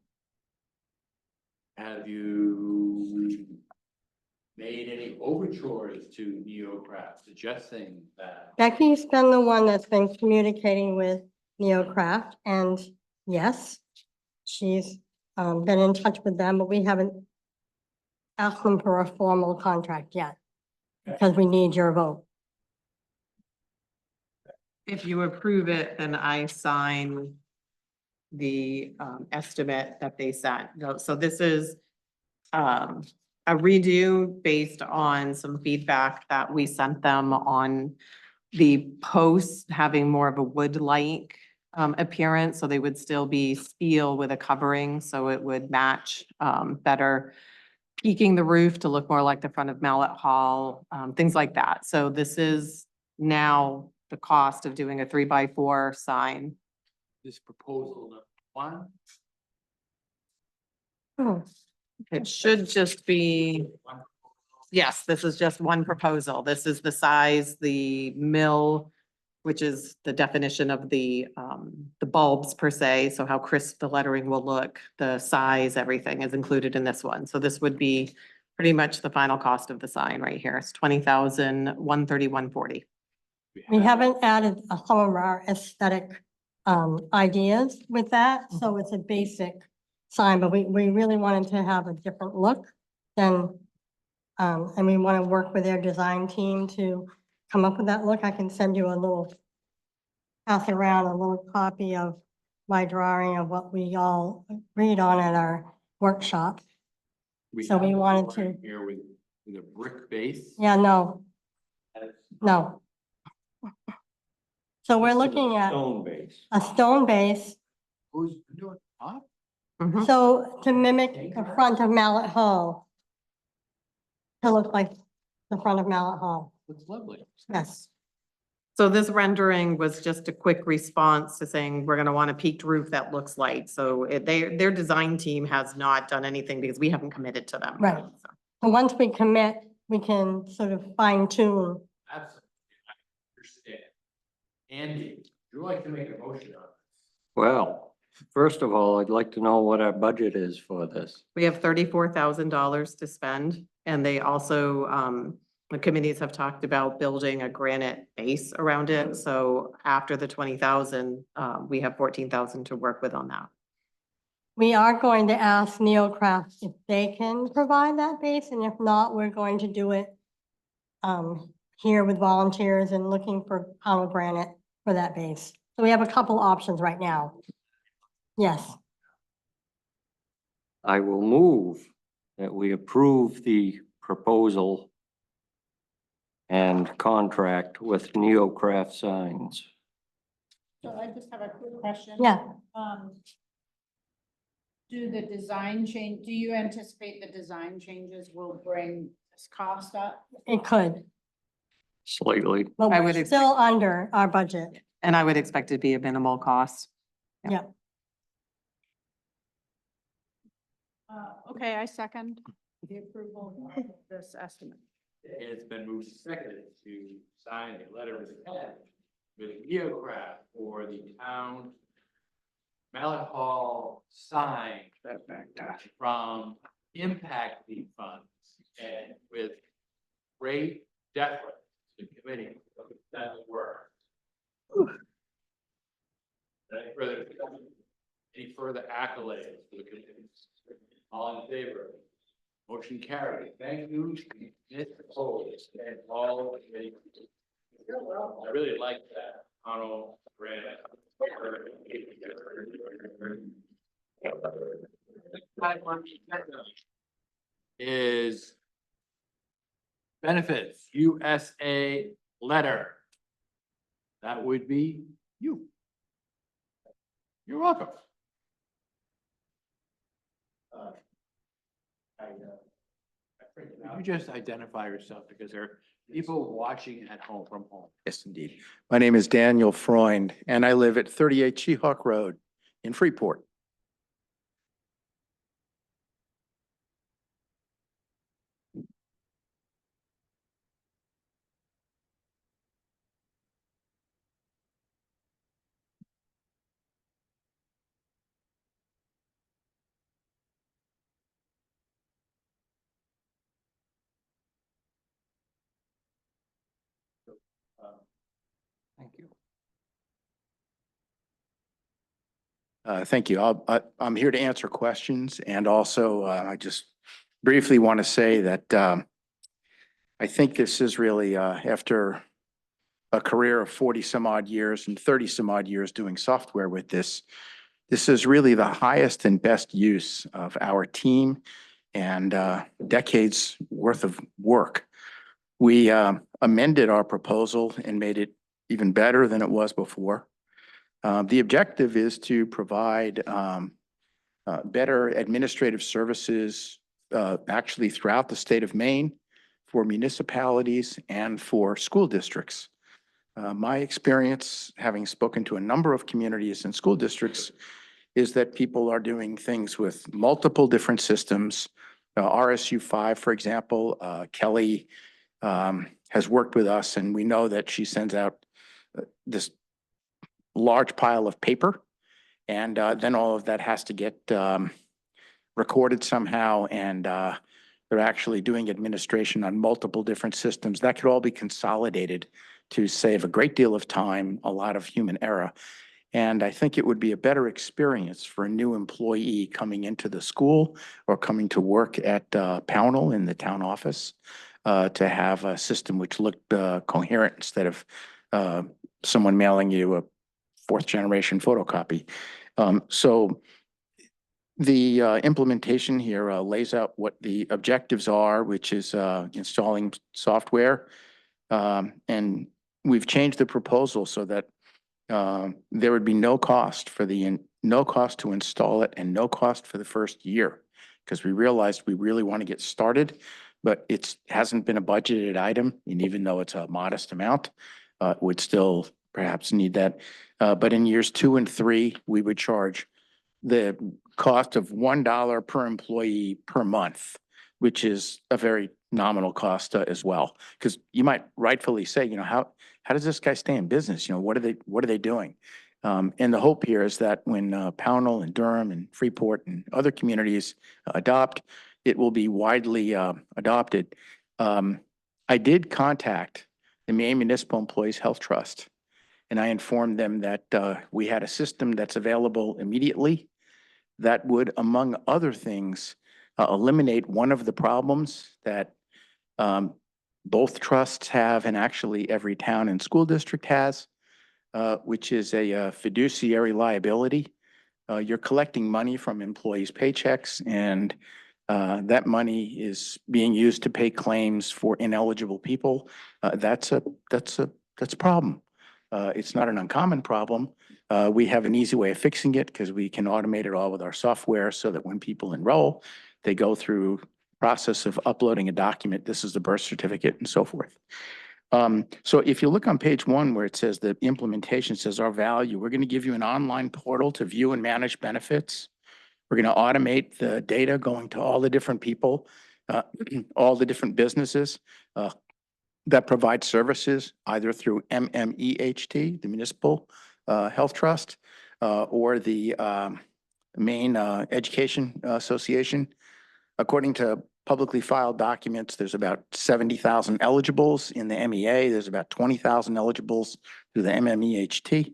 Have you made any overtures to NeoCraft suggesting that? Becky's been the one that's been communicating with NeoCraft, and yes, she's been in touch with them, but we haven't asked them for a formal contract yet, because we need your vote. If you approve it, then I sign the estimate that they sent. So this is a redo based on some feedback that we sent them on the posts having more of a wood-like appearance, so they would still be steel with a covering, so it would match better, peaking the roof to look more like the front of Mallet Hall, things like that. So this is now the cost of doing a 3x4 sign. This proposal number one? Oh, It should just be, yes, this is just one proposal. This is the size, the mill, which is the definition of the bulbs per se, so how crisp the lettering will look, the size, everything is included in this one. So this would be pretty much the final cost of the sign right here. It's $20,131.40. we haven't added some of our aesthetic ideas with that, so it's a basic sign, but we really wanted to have a different look than, and we want to work with their design team to come up with that look. I can send you a little, pass around a little copy of my drawing of what we all agreed on at our workshop. So we have a wanted drawing to- Here with a brick base. Yeah, no, no. So we're looking at stone base. a stone base, Who's doing top? Mhm. so to mimic the front of Mallet Hall. To look like the front of Mallet Hall, Looks lovely. yes. So this rendering was just a quick response to saying, we're gonna want a peaked roof that looks light. So their design team has not done anything because we haven't committed to them. Right. And once we commit, we can sort of fine tune. Absolutely. I understand. Andy, would you like to make a motion on this? Well, first of all, I'd like to know what our budget is for this. We have $34,000 to spend, and they also, the committees have talked about building a granite base around it. So after the 20,000, we have 14,000 to work with on that. We are going to ask NeoCraft if they can provide that base, and if not, we're going to do it here with volunteers and looking for pomegranate for that base. So we have a couple options right now. Yes, I will move that we approve the proposal and contract with Neocraft Signs. So I just have a quick question. Yeah, Do the design change, do you anticipate the design changes will bring this cost up? it could, Slightly. but I we're would still under our budget. And I would expect it to be a minimal cost. Yeah. Okay, I second the approval of this estimate. It's been moved and seconded to sign a letter of intent with Neocraft for the town Mallet Hall sign from impact fee funds, and with great deference to the committee that work. Any further discussion? Any further accolades for the committee? All in favor? Motion carried. Thank you, Ms. Poles, and all the committee. I really like that, Arnold, Grant. Is benefits USA letter. That would be you. You're welcome. Could you just identify yourself, because there are people watching at home from home? Yes, indeed. My name is Daniel Freund, and I live at 38 Chehawk Road in Freeport. Thank you. Thank you. I'm here to answer questions, and also I just briefly want to say that I think this is really after a career of 40 some odd years and 30 some odd years doing software with this, this is really the highest and best use of our team and decades worth of work. We amended our proposal and made it even better than it was before. The objective is to provide better administrative services actually throughout the state of Maine for municipalities and for school districts. My experience, having spoken to a number of communities and school districts, is that people are doing things with multiple different systems. RSU 5, for example, Kelly has worked with us, and we know that she sends out this large pile of paper, and then all of that has to get recorded somehow, and they're actually doing administration on multiple different systems. That could all be consolidated to save a great deal of time, a lot of human error. And I think it would be a better experience for a new employee coming into the school or coming to work at Pownell in the town office to have a system which looked coherent instead of someone mailing you a fourth generation photocopy. So the implementation here lays out what the objectives are, which is installing software. And we've changed the proposal so that there would be no cost for no cost to install it and no cost for the first year, because we realized we really want to get started, but it hasn't been a budgeted item, and even though it's a modest amount, would still perhaps need that. But in years 2 and 3, we would charge the cost of $1 per employee per month, which is a very nominal cost as well. Because you might rightfully say, you know, how does this guy stay in business? You know, what are they doing? And the hope here is that when Pownell and Durham and Freeport and other communities adopt, it will be widely adopted. I did contact the Maine Municipal Employees Health Trust, and I informed them that we had a system that's available immediately that would, among other things, eliminate one of the problems that both trusts have, and actually every town and school district has, which is a fiduciary liability. You're collecting money from employees' paychecks, and That money is being used to pay claims for ineligible people. That's a problem. It's not an uncommon problem. We have an easy way of fixing it because we can automate it all with our software so that when people enroll, they go through process of uploading a document. This is the birth certificate and so forth. So if you look on page 1 where it says the implementation says our value, we're going to give you an online portal to view and manage benefits. We're going to automate the data going to all the different people, all the different businesses that provide services either through MMEHT, the Municipal Health Trust, or the Maine Education Association. According to publicly filed documents, there's about 70,000 eligibles in the MEA. There's about 20,000 eligibles through the MMEHT.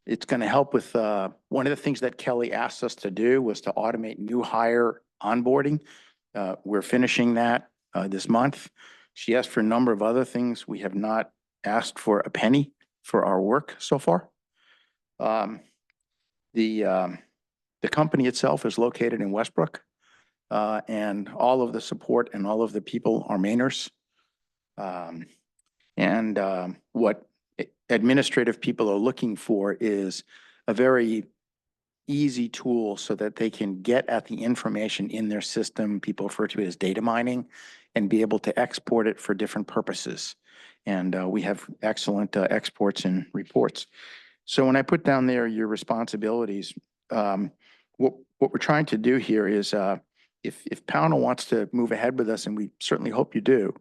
It's going to help with, one of the things that Kelly asked us to do was to automate new hire onboarding. We're finishing that this month. She asked for a number of other things. We have not asked for a penny for our work so far. The company itself is located in Westbrook, and all of the support and all of the people are Mainers. What administrative people are looking for is a very easy tool so that they can get at the information in their system. People refer to it as data mining, and be able to export it for different purposes. And we have excellent exports and reports. So when I put down there your responsibilities, what we're trying to do here is if Pownell wants to move ahead with us, and we certainly hope you do,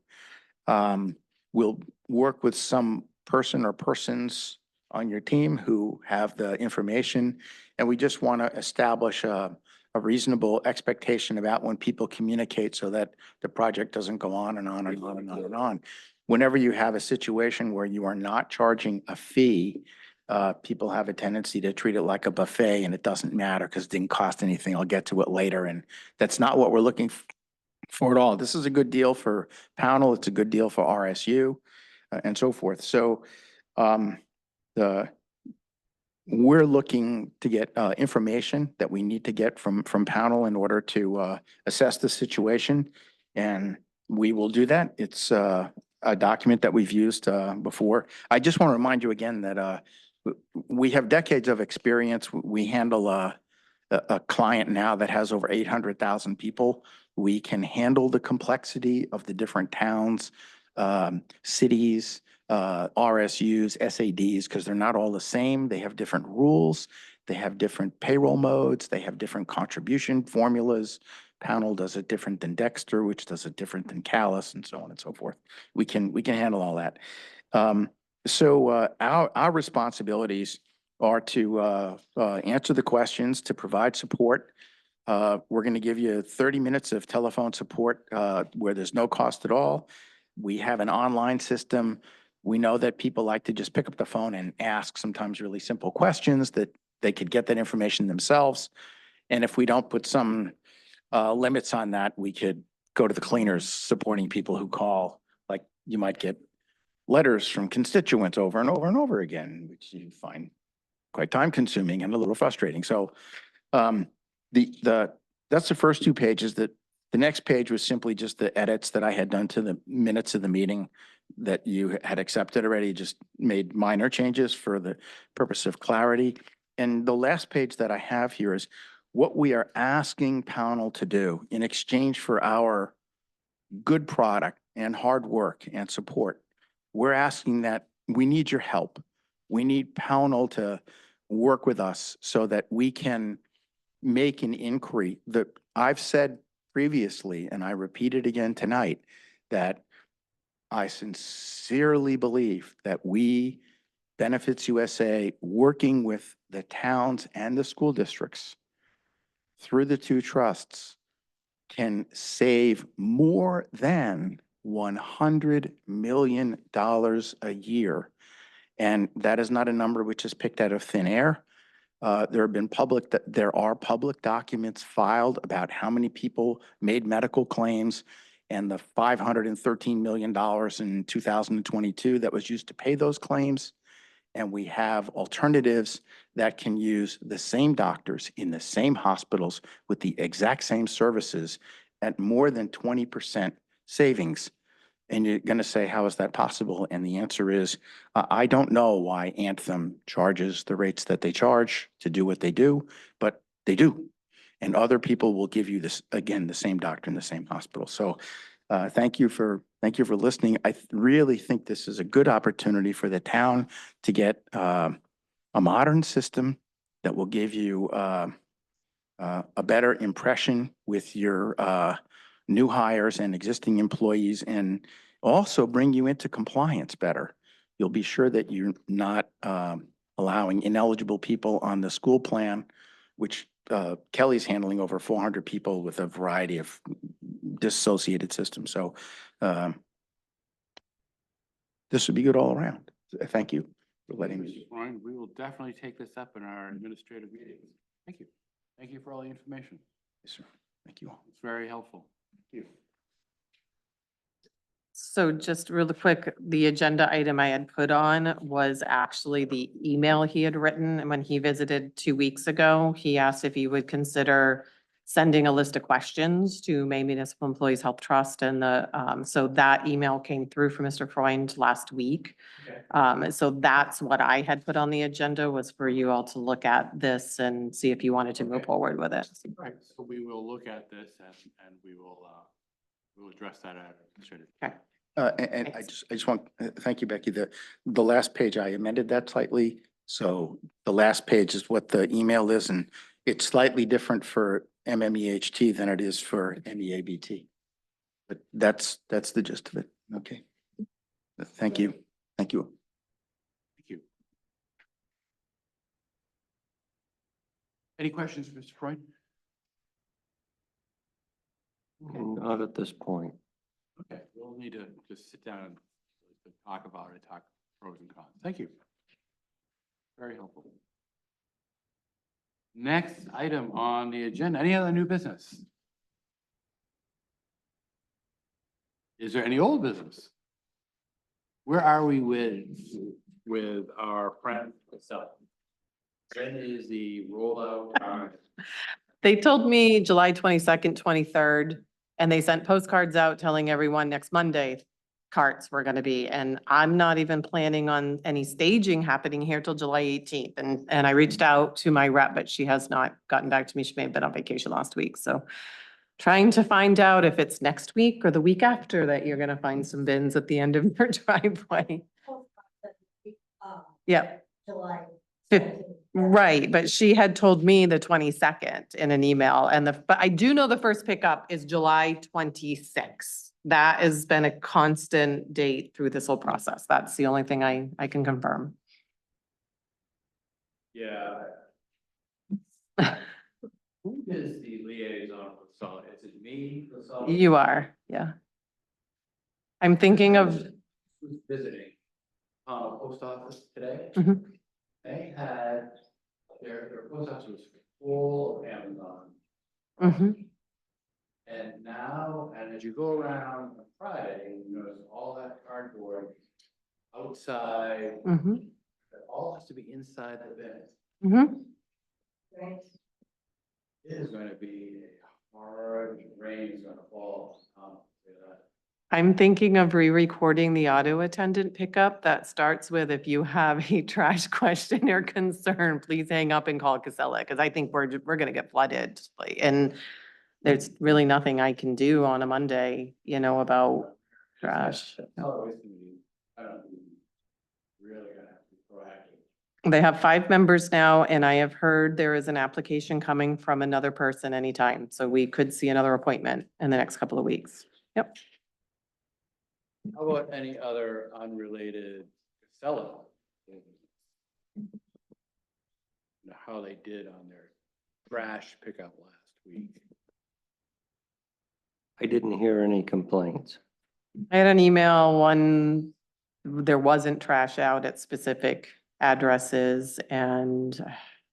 we'll work with some person or persons on your team who have the information. And we just want to establish a reasonable expectation about when people communicate so that the project doesn't go on and on and on and on and on. Whenever you have a situation where you are not charging a fee, people have a tendency to treat it like a buffet, and it doesn't matter because it didn't cost anything. I'll get to it later. And that's not what we're looking for at all. This is a good deal for Pownell. It's a good deal for RSU and so forth. So we're looking to get information that we need to get from Pownell in order to assess the situation. And we will do that. It's a document that we've used before. I just want to remind you again that we have decades of experience. We handle a client now that has over 800,000 people. We can handle the complexity of the different towns, cities, RSUs, SADs, because they're not all the same. They have different rules. They have different payroll modes. They have different contribution formulas. Pownell does it different than Dexter, which does it different than Calais, and so on and so forth. We can handle all that. So our responsibilities are to answer the questions, to provide support. We're going to give you 30 minutes of telephone support where there's no cost at all. We have an online system. We know that people like to just pick up the phone and ask sometimes really simple questions that they could get that information themselves. And if we don't put some limits on that, we could go to the cleaners supporting people who call. Like you might get letters from constituents over and over and over again, which you find quite time consuming and a little frustrating. So that's the first 2 pages. The next page was simply just the edits that I had done to the minutes of the meeting that you had accepted already, just made minor changes for the purpose of clarity. And the last page that I have here is what we are asking Pownell to do in exchange for our good product and hard work and support. We're asking that we need your help. We need Pownell to work with us so that we can make an inquiry. That I've said previously, and I repeat it again tonight, that I sincerely believe that we, Benefits USA, working with the towns and the school districts through the 2 trusts, can save more than $100 million a year. And that is not a number which is picked out of thin air. There are public documents filed about how many people made medical claims, and the $513 million in 2022 that was used to pay those claims. and we have alternatives that can use the same doctors in the same hospitals with the exact same services at more than 20% savings. And you're going to say, how is that possible? And the answer is, I don't know why Anthem charges the rates that they charge to do what they do, but they do. And other people will give you this, again, the same doctor in the same hospital. So thank you for listening. I really think this is a good opportunity for the town to get a modern system that will give you a better impression with your new hires and existing employees, and also bring you into compliance better. You'll be sure that you're not allowing ineligible people on the school plan, which Kelly's handling over 400 people with a variety of dissociated systems. So this would be good all around. Thank you for letting me. Mr. Freund, we will definitely take this up in our administrative meetings. Thank you. Thank you for all the information. Yes, sir. Thank you all. It's very helpful. Thank you. So just really quick, the agenda item I had put on was actually the email he had written. And when he visited 2 weeks ago, he asked if you would consider sending a list of questions to Maine Municipal Employees Health Trust. And so that email came through from Mr. Freund last week. Okay. So that's what I had put on the agenda, was for you all to look at this and see if you wanted to move Okay. forward with it. Right, so we will look at this and we will address that at administrative. Okay. And I just want, thank you, Becky. The last page, I amended that slightly. So the last page is what the email is, and it's slightly different for MMEHT than it is for MEABT. But that's the gist of it. Okay. Thank you. Thank you. Thank you. Any questions, Mr. Freund? Not at this point. Okay, we'll need to just sit down and talk about it, talk pros and cons. Thank you. Very helpful. Next item on the agenda, any other new business? Is there any old business? Where are we with our friend itself? When is the rollout? They told me July 22nd, 23rd, and they sent postcards out telling everyone next Monday carts were gonna be, and I'm not even planning on any staging happening here till July 18th. And I reached out to my rep, but she has not gotten back to me. She may have been on vacation last week, so trying to find out if it's next week or the week after that you're gonna find some bins at the end of your driveway. Yep. July. Right, but she had told me the 22nd in an email, and but I do know the first pickup is July 26th. That has been a constant date through this whole process. That's the only thing I can confirm. Yeah. Who is the liaison with Solid? Is it me for Solid? You are, yeah. I'm thinking of, Who's visiting, post office today? Mhm. They had, their post office was full of Amazon. Mhm. And now, and as you go around on Friday, you notice all that cardboard outside, Mhm. that all has to be inside the bin. Mhm. It is gonna be a hard rain is gonna fall. Say that. I'm thinking of re-recording the auto attendant pickup that starts with, if you have a trash question or concern, please hang up and call Casella, because I think we're gonna get flooded. And there's really nothing I can do on a Monday, about trash. That's always gonna be, I don't know, really gonna have to be proactive. They have 5 members now, and I have heard there is an application coming from another person anytime. So we could see another appointment in the next couple of weeks. Yep. How about any other unrelated Casella? How they did on their trash pickup last week? I didn't hear any complaints. I had an email, there wasn't trash out at specific addresses, and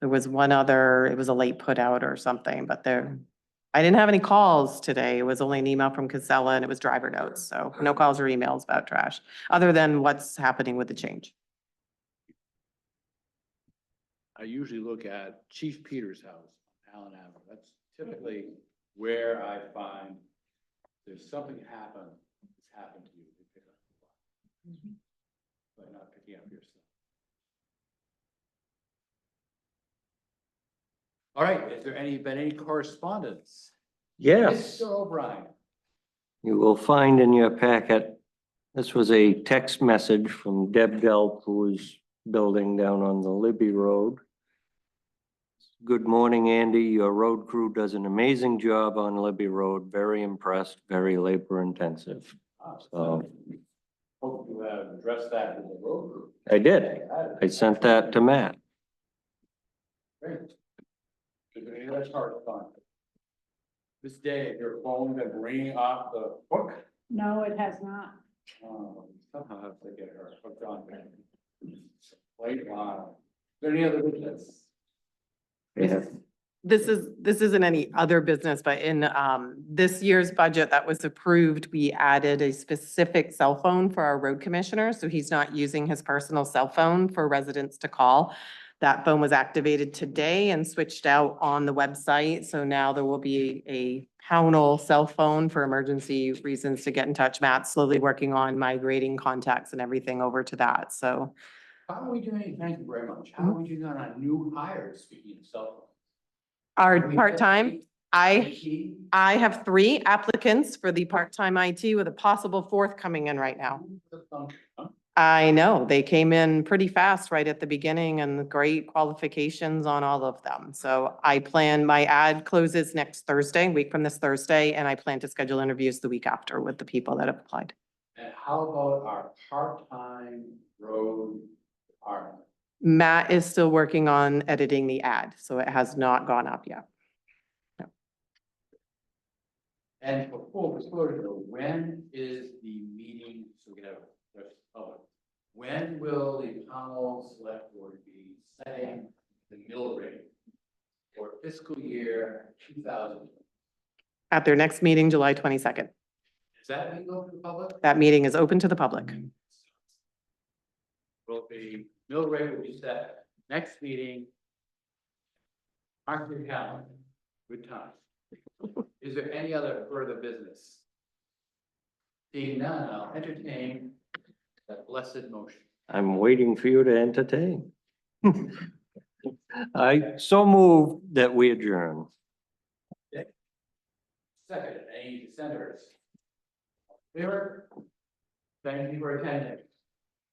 there was one other, it was a late put out or something, but I didn't have any calls today. It was only an email from Casella, and it was driver notes, so no calls or emails about trash, other than what's happening with the change. I usually look at Chief Peters' house, Allen Avenue. That's typically where I find there's something that's happened to you. They pick up the phone. But not picking up your stuff. All right, is there been any correspondence? Yes, Mr. O'Brien. you will find in your packet, this was a text message from Deb Delp, who is building down on the Libby Road. Good morning, Andy. Your road crew does an amazing job on Libby Road. Very impressed, very labor intensive. So Hope you have addressed that with the road group. I did. I sent that to Matt. Great. Is there any other correspondence? This day, your phone been ringing off the hook? No, it has not. Somehow have to get her hooked on. Wait, wow. Is there any other business? Yeah. This isn't any other business, but in this year's budget that was approved, we added a specific cell phone for our road commissioner. So he's not using his personal cell phone for residents to call. That phone was activated today and switched out on the website. So now there will be a Pownell cell phone for emergency reasons to get in touch. Matt's slowly working on migrating contacts and everything over to that. So How are we doing? Thank you very much. How are we doing on our new hires, speaking of cell phones? our Do we have part-time, any I IT? have 3 applicants for the part-time IT with a possible 4th coming in right now. I know, they came in pretty fast right at the beginning and great qualifications on all of them. So my ad closes next Thursday, week from this Thursday, and I plan to schedule interviews the week after with the people that have applied. And how about our part-time road department? Matt is still working on editing the ad, so it has not gone up yet. And for full disclosure, when is the meeting, so we can have the public? When will the Pownell Select Board be setting the mill rate for fiscal year 2000? At their next meeting, July 22nd. Is that legal to the public? That meeting is open to the public. Will the mill rate will be set next meeting? Mark your calendar. Good time. Is there any other further business? Seeing none, I'll entertain that blessed motion. I'm waiting for you to entertain. I so move that we adjourn. Second, any dissenters? Favor? Thank you for attending.